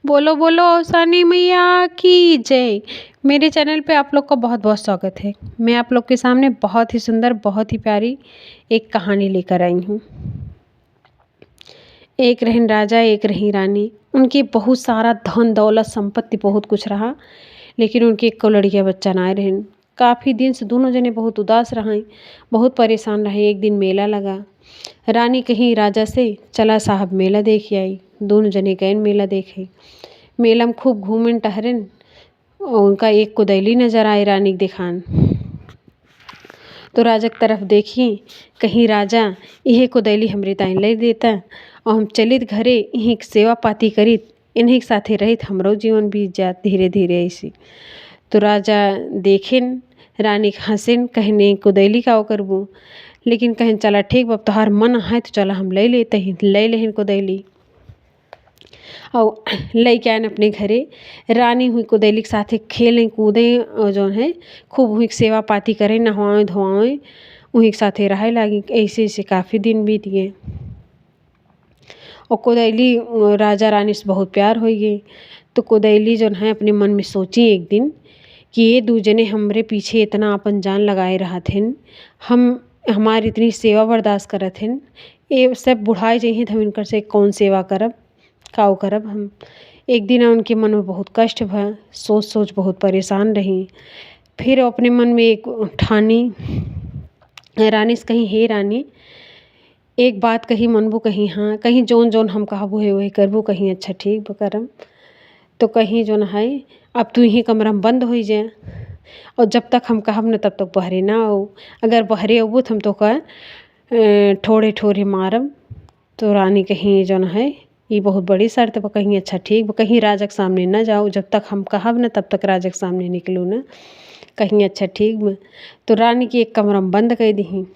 बोलो बोलो सनी मैया की जय। मेरे चैनल पे आप लोग का बहुत बहुत स्वागत है। मैं आप लोग के सामने बहुत ही सुंदर बहुत ही प्यारी एक कहानी लेकर आई हूँ। एक रहन राजा एक रही रानी। उनकी बहुत सारा धन दौलत संपत्ति बहुत कुछ रहा, लेकिन उनके एक लड़किया बच्चा ना रहन। काफ़ी दिन से दोनों जने बहुत उदास रहे, बहुत परेशान रहे। एक दिन मेला लगा। रानी कहीं राजा से चला साहब मेला देख आई। दोनों जने गए मेला देखे। मेला में खूब घूमन टहरन और उनका एक कुदैली नजर आए रानी के दिखान। तो राजा की तरफ देखी, कहीं राजा यह कुदैली हमरे ताई ले देता और हम चलित घरे यहीं सेवा पाती करित इन्हीं के साथे रहित हमरो जीवन बीत जात धीरे धीरे ऐसी। तो राजा देखेन रानी के हंसेन, कहने कुदैली का करबू, लेकिन कहें चला ठीक बा, तोहार मन है तो चला हम ले लेते हैं, ले लेहिन कुदैली। और ले के आन अपने घरे। रानी हुई कुदैली के साथे खेलें कूदें और जो है खूब हुई सेवा पाती करें, नहवाएं धोआएं, वहीं के साथे रहे लागी। ऐसे ऐसे काफ़ी दिन बीत गए और कुदैली राजा रानी से बहुत प्यार हो गई। तो कुदैली जो है अपने मन में सोची एक दिन कि ये दू जने हमरे पीछे इतना अपन जान लगाए रहा थे, हम हमारी इतनी सेवा बर्दाश्त करत हैं, ये सब बुढ़ाए जाइए तो हम इनकर से कौन सेवा करब काऊ करब हम। एक दिन उनके मन में बहुत कष्ट भा, सोच सोच बहुत परेशान रही। फिर अपने मन में एक ठानी, रानी से कहीं हे रानी एक बात कही मनबू, कहीं हाँ, कहीं जोन जोन हम कहबू है वही करबू, कहीं अच्छा ठीक करम। तो कहीं जो है अब तू यहीं कमरा में बंद हो जाए और जब तक हम कहब न तब तक बहरे ना आओ। अगर बहरे अबू तो हम तो का ठोड़े ठोरे मारब। तो रानी कहीं जो है ये बहुत बड़ी शर्त बा, कहीं अच्छा ठीक बा, कहीं राजा के सामने न जाओ, जब तक हम कहब न तब तक राजा के सामने निकलू न, कहीं अच्छा ठीक बा। तो रानी की एक कमरा में बंद कर दी।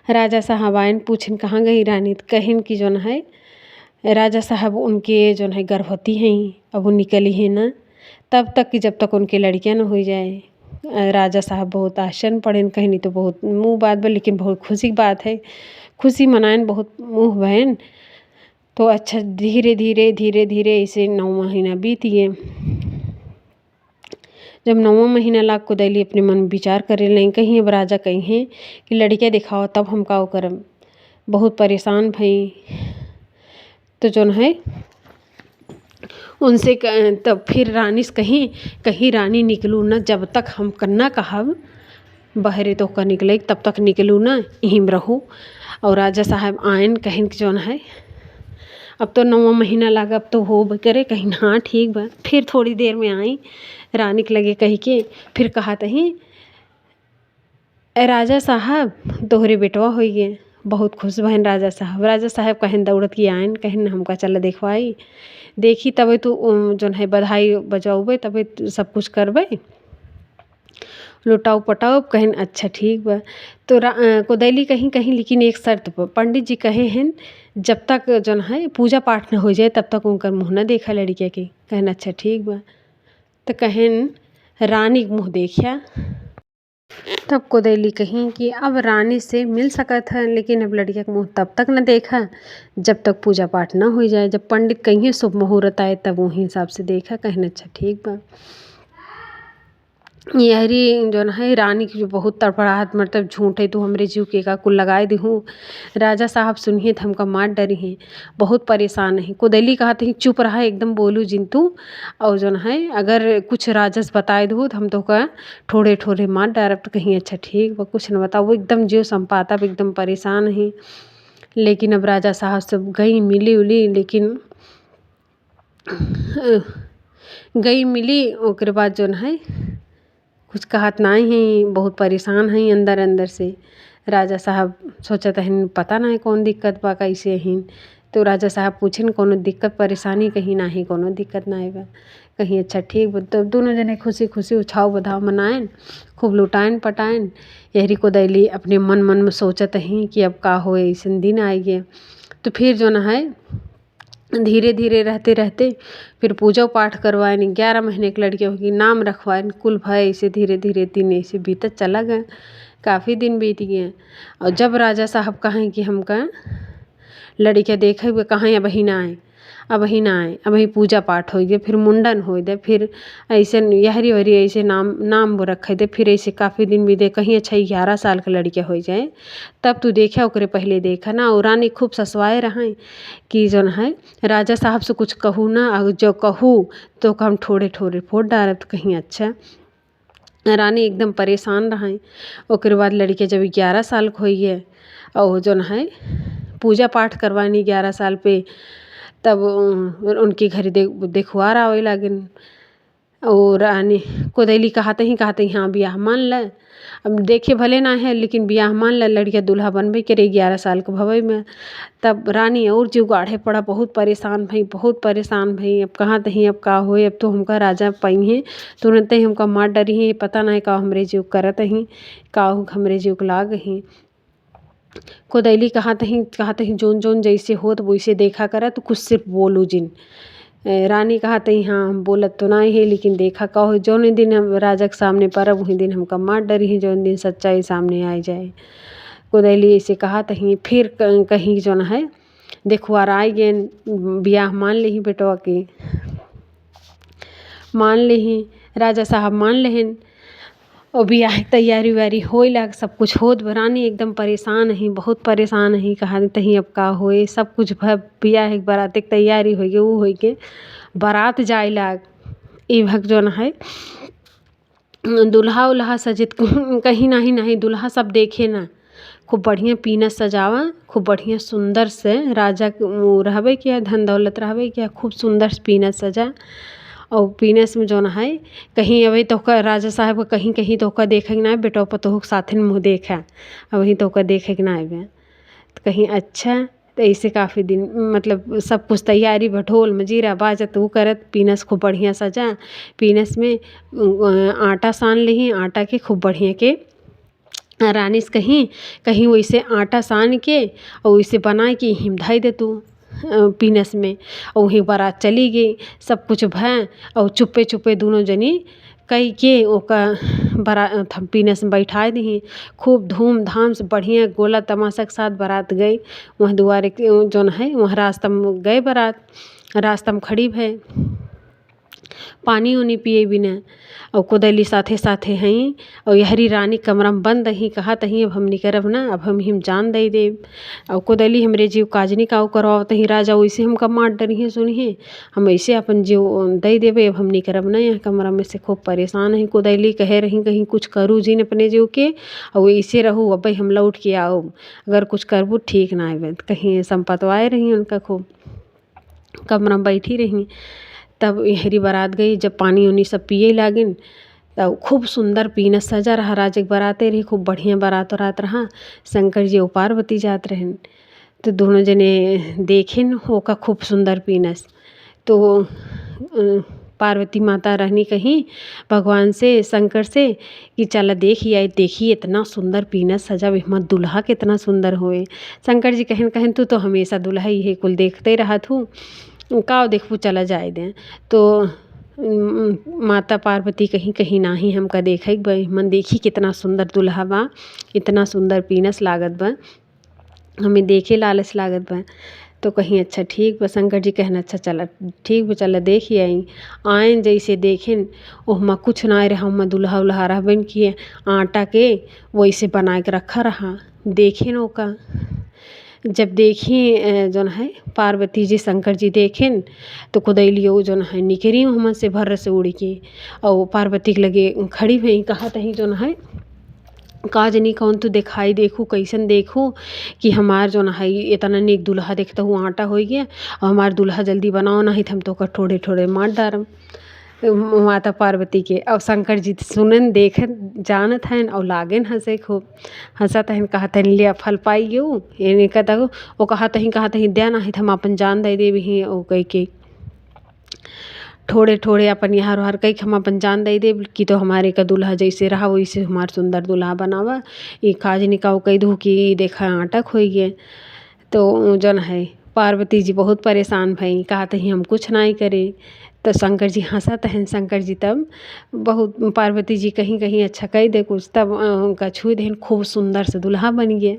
राजा साहब आयन पूछन कहाँ गई रानी, तो कहिन की जो है राजा साहब उनके जो है गर्भवती हैं, अब वो निकली है ना तब तक कि जब तक उनके लड़कियाँ न हो जाए। राजा साहब बहुत आश्चर्य पड़े, कहीं नहीं तो बहुत मुँह बात बा, लेकिन बहुत खुशी की बात है, खुशी मनाएन बहुत मुँह बहन। तो अच्छा धीरे धीरे धीरे धीरे ऐसे 9 महीना बीत गए। जब 9वां महीना लाग कुदैली अपने मन में विचार करे नहीं, कहीं अब राजा कहीं हैं कि लड़कियाँ दिखाओ तब हम का करम। बहुत परेशान भई। तो जो है उनसे तब फिर रानी से कहीं रानी निकलू ना, जब तक हम करना कहब बहरे तो का निकले तब तक निकलू ना, यहीं में रहूँ। और राजा साहब आयन कहीं जो है अब तो 9वां महीना लगा, अब तो हो करे, कहीं हाँ ठीक बा। फिर थोड़ी देर में आई रानी के लगे कही के, फिर कहा तही राजा साहब तोहरे बेटवा हो गए। बहुत खुश बहन राजा साहब। राजा साहब कहन दौड़त की आयन, कहन हमका चल देखवाई, देखी तबे तो जो है बधाई बजाओबे, तबे सब कुछ करबे, लुटाओ पटाओ। कहन अच्छा ठीक बा। तो कुदैली कहीं कहीं लेकिन एक शर्त पर, पंडित जी कहे हैं जब तक जो है पूजा पाठ न हो जाए तब तक उनका मुँह न देखा लड़किया के। कहन अच्छा ठीक बा। तो कहन रानी के मुँह देखा। तब कुदैली कहीं कि अब रानी से मिल सकत है, लेकिन अब लड़किया के मुँह तब तक न देखा जब तक पूजा पाठ न हो जाए। जब पंडित कहीं शुभ मुहूर्त आए तब वही हिसाब से देखा। कहन अच्छा ठीक बा। यहरी जो है रानी की जो बहुत तड़फड़ाहट, मतलब झूठ है तो हमरे जीव के का कुल लगाए दूँ। राजा साहब सुनिए तो हमका मार डरी हैं, बहुत परेशान है। कुदैली कहा था चुप रहा एकदम बोलू जिंतू, और जो है अगर कुछ राजस बताए दो तो हम तो का ठोड़े ठोड़े मार डारब। तो कहीं अच्छा ठीक बा, कुछ न बताओ। वो एकदम जीव संपाता एकदम परेशान है। लेकिन अब राजा साहब सब गई मिली उली, लेकिन गई मिली ओकरे बाद जो है कुछ कहत नहीं है, बहुत परेशान हैं अंदर अंदर से। राजा साहब सोचत हैं पता नहीं कौन दिक्कत बा, कैसे हैं। तो राजा साहब पूछन कोनो दिक्कत परेशानी, कहीं नहीं कोनो दिक्कत नहीं बा, कहीं अच्छा ठीक बा। तो दोनों जने खुशी खुशी उछाव बधाव मनाएन, खूब लुटाएन पटाएन। यहरी कुदैली अपने मन मन में सोचत हैं कि अब का हो, ऐसे दिन आए गए। तो फिर जो है धीरे धीरे रहते रहते फिर पूजा पाठ करवाएं। 11 महीने की लड़की होगी, नाम रखवाएं, कुल भय ऐसे धीरे धीरे दिन ऐसे बीतत चला गया। काफ़ी दिन बीत गए। और जब राजा साहब कहें कि हमका लड़कियाँ देखे हुए कहाँ या बहिना आए, अबही ना आए, अबही पूजा पाठ होई गए, फिर मुंडन होई दे, फिर ऐसे यहरी वहरी ऐसे नाम वो रखे दे, फिर ऐसे काफ़ी दिन भी दे, कहीं अच्छा 11 साल का लड़के हो जाए तब तू देखा ओकरे पहले देखा ना। और रानी खूब ससवाए रहें कि जौन है राजा साहब से कुछ कहूँ ना, और जो कहूँ तो हम ठोड़े ठोड़े फोड़ डालत कहीं। अच्छा रानी एकदम परेशान रहें। ओकरे बाद लड़के जब 11 साल को होई है और जौन है पूजा पाठ करवानी 11 साल पे, तब उनके घर देखवार आवे लागिन। और रानी कोदैली कहते ही हाँ बियाह मान ल। अब देखे भले ना है लेकिन बियाह मान ल, लड़किया दूल्हा बनबे करे 11 साल के भवई में। तब रानी और जीव गाढ़े पड़ा, बहुत परेशान भई, बहुत परेशान भई। अब कहाँ तही अब का होए, अब तो हमका राजा पई हैं तुरंत ही हमका मार डरी हैं, पता नहीं का हमरे जीव करत ही, का हमरे जीव के लाग ही। कोदैली कहत ही जोन जोन जैसे होत वैसे देखा करा, तो कुछ सिर्फ बोलू जिन। रानी कहत ही हाँ हम बोलत तो नहीं है लेकिन देखा का हो, जौन दिन हम राजा के सामने परब वही दिन हमका मार डरी ही, जौन दिन सच्चाई सामने आ जाए। कोदैली ऐसे कहत ही, फिर कहीं जौन है देखवार आई गेन, बियाह मान ली बेटवा के, मान ली राजा साहब मान लेहन। और बियाह तैयारी व्यारी होए लाग, सब कुछ होत रानी एकदम परेशान ही, बहुत परेशान ही। कहा तही अब का होए, सब कुछ बियाह बारात एक तैयारी हो गए, वो हो के बारात जाए लाग। ई भग जौन है दूल्हा उल्हा सजित कहीं नहीं दूल्हा सब देखे ना, खूब बढ़िया पीनस सजावा, खूब बढ़िया सुंदर से राजा रहबे किया, धन दौलत रहबे किया, खूब सुंदर से पीनस सजा। और पीनस में जौन है कहीं अभी तो राजा साहब का कहीं कहीं तो देखे ना बेटो पतोह के साथे मुँह देखा, वहीं तो देखे ना आए तो कहीं। अच्छा तो ऐसे काफ़ी दिन मतलब सब कुछ तैयारी ढोल मजीरा बाजत वो करत, पीनस खूब बढ़िया सजा। पीनस में आटा सान ली, आटा के खूब बढ़िया के रानी से कहीं वैसे आटा सान के और वैसे बना के हिम धाई दे तू पीनस में। और वहीं बारात चली गई, सब कुछ भय और चुप्पे चुप्पे दोनों जनी कई के ओका बारात पीनस में बैठा दी। खूब धूमधाम से बढ़िया गोला तमाशा के साथ बारात गई। वहाँ दुआरे जौन है वहाँ रास्ता में गए, बारात रास्ता में खड़ी भय, पानी उनी पिए बिना। और कोदैली साथे साथे हैं और यहरी रानी कमरा में बंद ही, कहत ही अब हम निकरब ना, अब हम जान दे देव। और कोदैली हमरे जीव काजनी का करवावत ही, राजा वैसे हमका मार डरी सुनिए, हम ऐसे अपन जीव दे देवे, अब हम निकरब ना यहाँ कमरा में से। खूब परेशान है कोदैली, कहे रही कहीं कुछ करूँ जिन अपने जीव के, और ऐसे रहूँ अब हम लौट के आओ, अगर कुछ करबू ठीक ना आए तो कहीं संपतवाए रही उनका। खूब कमरा में बैठी रही। तब यहरी बारात गई, जब पानी उनी सब पिए लागिन तब खूब सुंदर पीनस सजा रहा, राजा के बाराते रही, खूब बढ़िया बारात रहा। शंकर जी और पार्वती जात रहन, तो दोनों जने देखें होका खूब सुंदर पीनस। तो पार्वती माता रहनी कहीं भगवान से, शंकर से कि चला देखिए इतना सुंदर पीनस सजा, मत दुल्हा कितना सुंदर होए। शंकर जी कहन तू तो हमेशा दुल्हा ही है, कुल देखते रहा तू का देखू चला जाए दें। तो माता पार्वती कहीं नाही हमका देखे मन, देखी कितना सुंदर दुल्हा बा, इतना सुंदर पीनस लागत बा, हमें देखे लालच लागत बा। तो कहीं अच्छा ठीक बा। शंकर जी कहना अच्छा चला ठीक बा, चला देखिए आयन जैसे देखें ओहमा कुछ ना रहा, ओहमा दुल्हा उल्हा रहबन किए, आटा के वैसे बना के रखा रहा। देखें ओका जब देखी जौन है पार्वती जी शंकर जी देखें तो कोदैलियो जौन है निकरी वहाँ से भर से उड़ के, और पार्वती के लगे खड़ी भई, कहा तही जौन है काजनी कौन तू दिखाई देखू कैसन देखू कि हमार जौन है इतना नेक दुल्हा देखता हूँ आटा हो गया, और हमार दुल्हा जल्दी बनाओ नहीं तो हम तो का ठोड़े ठोड़े मार डारम। माता पार्वती के और शंकर जी सुनन देखन जानत हैं और लागेन हंसे, खूब हंसत हैं। कहत हैं ले फल पाई गयो ये कहता वो कहत ही द्या नहीं हम अपन जान दे देवी ही, ओ कह के ठोड़े ठोड़े अपन यहाँ हर कई हम अपन जान दे दे कि तो हमारे का दुल्हा जैसे रहा वैसे हमार सुंदर दुल्हा बनावा। ये काजनी का कह दू कि देखा आटा खोई गए। तो जौन है पार्वती जी बहुत परेशान भई, कहत ही हम कुछ नहीं करे। तो शंकर जी हंसत हैं। शंकर जी तब बहुत पार्वती जी कहीं अच्छा कह दे कुछ, तब उनका छू देन खूब सुंदर से दुल्हा बन गए।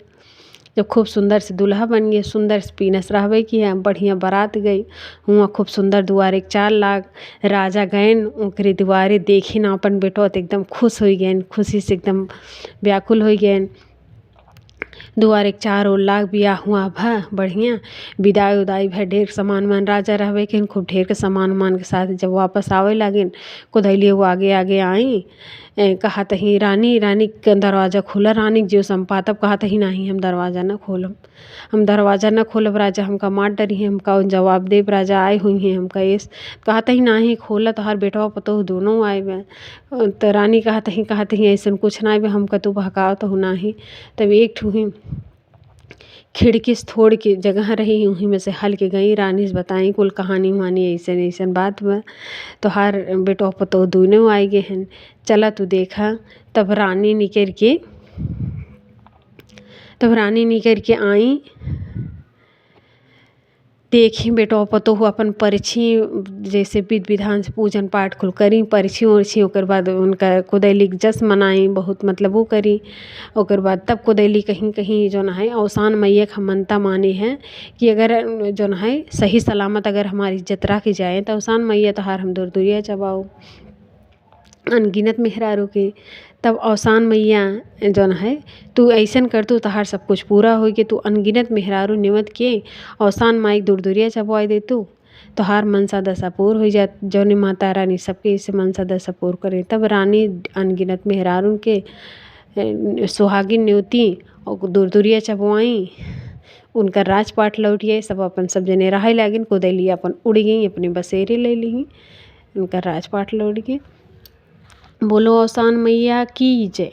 जब खूब सुंदर से दूल्हा बन गए, सुंदर से पीनस रहबे किया, बढ़िया बारात गई। हुआ खूब सुंदर दुआरे 4 लाख राजा गएन ओकरे दुआरे देखी ना अपन बेटो तो एकदम खुश हो गए, खुशी से एकदम व्याकुल हो गए। दुआरे 4 लाख बियाह हुआ भा बढ़िया, विदाई उदाई भा, ढेर सामान मान राजा रहबे के खूब ढेर के सामान उमान के साथ जब वापस आवे लागिन, कुदैली वो आगे आगे आई। कहा तही रानी रानी के दरवाज़ा खोला, रानी जो संपातब कहा तही नहीं हम दरवाज़ा न खोलम, हम दरवाज़ा न खोलब राजा, हमका मार डरी है, हमका जवाब देव राजा आए हुई हैं हमका एस। कहा तही नहीं खोला तोहार बेटवा पतोह दोनों आए बे। तो रानी कहा तही ऐसन कुछ ना आए, हमका तू बहकाव तो नहीं। तब एक ठूही खिड़की से थोड़ के जगह रही, उहीं में से हल के गई, रानी से बताई कुल कहानी वहानी ऐसन ऐसन बात बा, तोहार बेटवा पतोह दोनों आए गए हैं, चला तू देखा। तब रानी निकर के आई, देखी बेटवा पतोह अपन परिछी जैसे विधि विधान से पूजन पाठ कुल करी, परिछी उड़छी, ओकर बाद उनका कुदैली के जस मनाई बहुत, मतलब वो करी। ओकर बाद तब कुदैली कहीं कहीं जो है औसान मैया का मनता माने हैं कि अगर जो है सही सलामत अगर हमारी इज्जत रखी जाए तो औसान मैया तोहार हम दूर दूरिया चबाओ अनगिनत मेहरारू के। तब औसान मैया जौन है तू ऐसन कर, तू तहार सब कुछ पूरा हो के, तू अनगिनत मेहरारू निवत के औसान माई दूर दूरिया चबवाई दे, तू तोहार मनसा दशा पूर हो जात। जौने माता रानी सबके इसे मनसा दशा पूर करे। तब रानी अनगिनत मेहरारू के सुहागिन न्योती और दूर दूरिया चबवाई, उनका राजपाट लौट गए, सब अपन सब जने रहे लागिन, कुदैली अपन उड़ गई, अपने बसेरे ले ली, उनका राजपाट लौट गए। बोलो औसान मैया की जय।